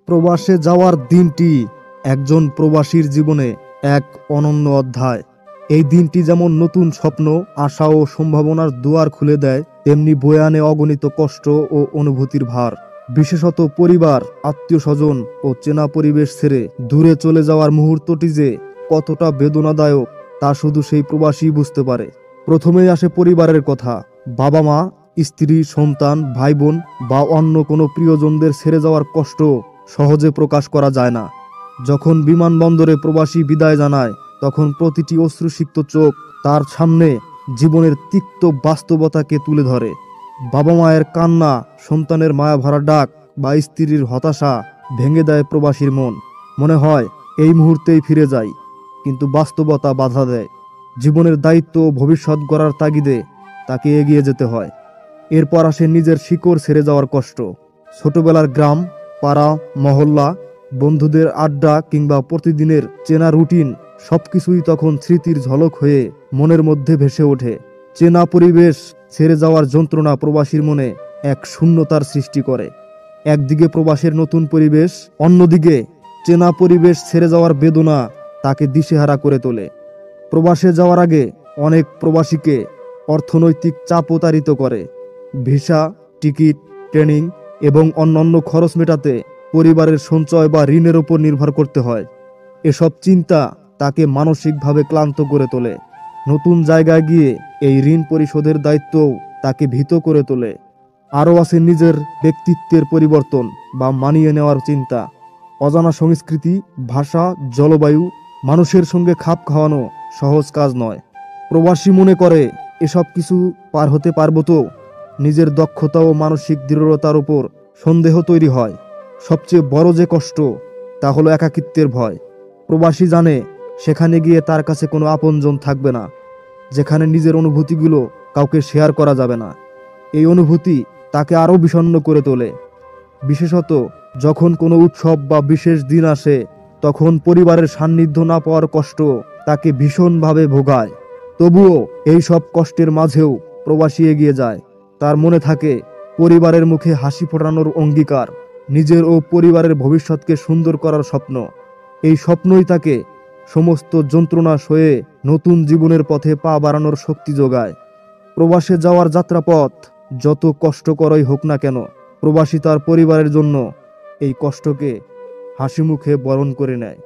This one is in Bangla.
প্রবাসে যাওয়ার দিনটি একজন প্রবাসীর জীবনে এক অনন্য অধ্যায়। এই দিনটি যেমন নতুন স্বপ্ন, আশা ও সম্ভাবনার দুয়ার খুলে দেয়, তেমনি বয়ে আনে অগণিত কষ্ট ও অনুভূতির ভার। বিশেষত পরিবার, আত্মীয়স্বজন ও চেনা পরিবেশ ছেড়ে দূরে চলে যাওয়ার মুহূর্তটি যে কতটা বেদনাদায়ক তা শুধু সেই প্রবাসী বুঝতে পারে। প্রথমেই আসে পরিবারের কথা। বাবা মা, স্ত্রী, সন্তান, ভাই বোন বা অন্য কোনো প্রিয়জনদের ছেড়ে যাওয়ার কষ্ট সহজে প্রকাশ করা যায় না। যখন বিমানবন্দরে প্রবাসী বিদায় জানায়, তখন প্রতিটি অশ্রুসিক্ত চোখ তার সামনে জীবনের তিক্ত বাস্তবতাকে তুলে ধরে। বাবা মায়ের কান্না, সন্তানের মায়া ভরা ডাক বা স্ত্রীর হতাশা ভেঙে দেয় প্রবাসীর মন। মনে হয় এই মুহূর্তেই ফিরে যাই, কিন্তু বাস্তবতা বাধা দেয়। জীবনের দায়িত্ব ও ভবিষ্যৎ গড়ার তাগিদে তাকে এগিয়ে যেতে হয়। এরপর আসে নিজের শিকড় ছেড়ে যাওয়ার কষ্ট। ছোটবেলার গ্রাম, পাড়া, মহল্লা, বন্ধুদের আড্ডা কিংবা প্রতিদিনের চেনা রুটিন সবকিছুই তখন স্মৃতির ঝলক হয়ে মনের মধ্যে ভেসে ওঠে। চেনা পরিবেশ ছেড়ে যাওয়ার যন্ত্রণা প্রবাসীর মনে এক শূন্যতার সৃষ্টি করে। একদিকে প্রবাসের নতুন পরিবেশ, অন্যদিকে চেনা পরিবেশ ছেড়ে যাওয়ার বেদনা তাকে দিশেহারা করে তোলে। প্রবাসে যাওয়ার আগে অনেক প্রবাসীকে অর্থনৈতিক চাপ প্রতারিত করে। ভিসা, টিকিট, ট্রেনিং এবং অন্যান্য খরচ মেটাতে পরিবারের সঞ্চয় বা ঋণের উপর নির্ভর করতে হয়। এসব চিন্তা তাকে মানসিকভাবে ক্লান্ত করে তোলে। নতুন জায়গায় গিয়ে এই ঋণ পরিশোধের দায়িত্বও তাকে ভীত করে তোলে। আরও আছে নিজের ব্যক্তিত্বের পরিবর্তন বা মানিয়ে নেওয়ার চিন্তা। অজানা সংস্কৃতি, ভাষা, জলবায়ু, মানুষের সঙ্গে খাপ খাওয়ানো সহজ কাজ নয়। প্রবাসী মনে করে এসব কিছু পার হতে পারবো তো। নিজের দক্ষতা ও মানসিক দৃঢ়তার উপর সন্দেহ তৈরি হয়। সবচেয়ে বড় যে কষ্ট তা হলো একাকিত্বের ভয়। প্রবাসী জানে সেখানে গিয়ে তার কাছে কোনো আপনজন থাকবে না, যেখানে নিজের অনুভূতিগুলো কাউকে শেয়ার করা যাবে না। এই অনুভূতি তাকে আরও বিষণ্ণ করে তোলে। বিশেষত যখন কোনো উৎসব বা বিশেষ দিন আসে, তখন পরিবারের সান্নিধ্য না পাওয়ার কষ্ট তাকে ভীষণভাবে ভোগায়। তবুও এই সব কষ্টের মাঝেও প্রবাসী এগিয়ে যায়। তার মনে থাকে পরিবারের মুখে হাসি ফোটানোর অঙ্গীকার, নিজের ও পরিবারের ভবিষ্যৎকে সুন্দর করার স্বপ্ন। এই স্বপ্নই তাকে সমস্ত যন্ত্রণা সয়ে নতুন জীবনের পথে পা বাড়ানোর শক্তি যোগায়। প্রবাসে যাওয়ার যাত্রাপথ যত কষ্টকরই হোক না কেন, প্রবাসী তার পরিবারের জন্য এই কষ্টকে হাসি মুখে বরণ করে নেয়।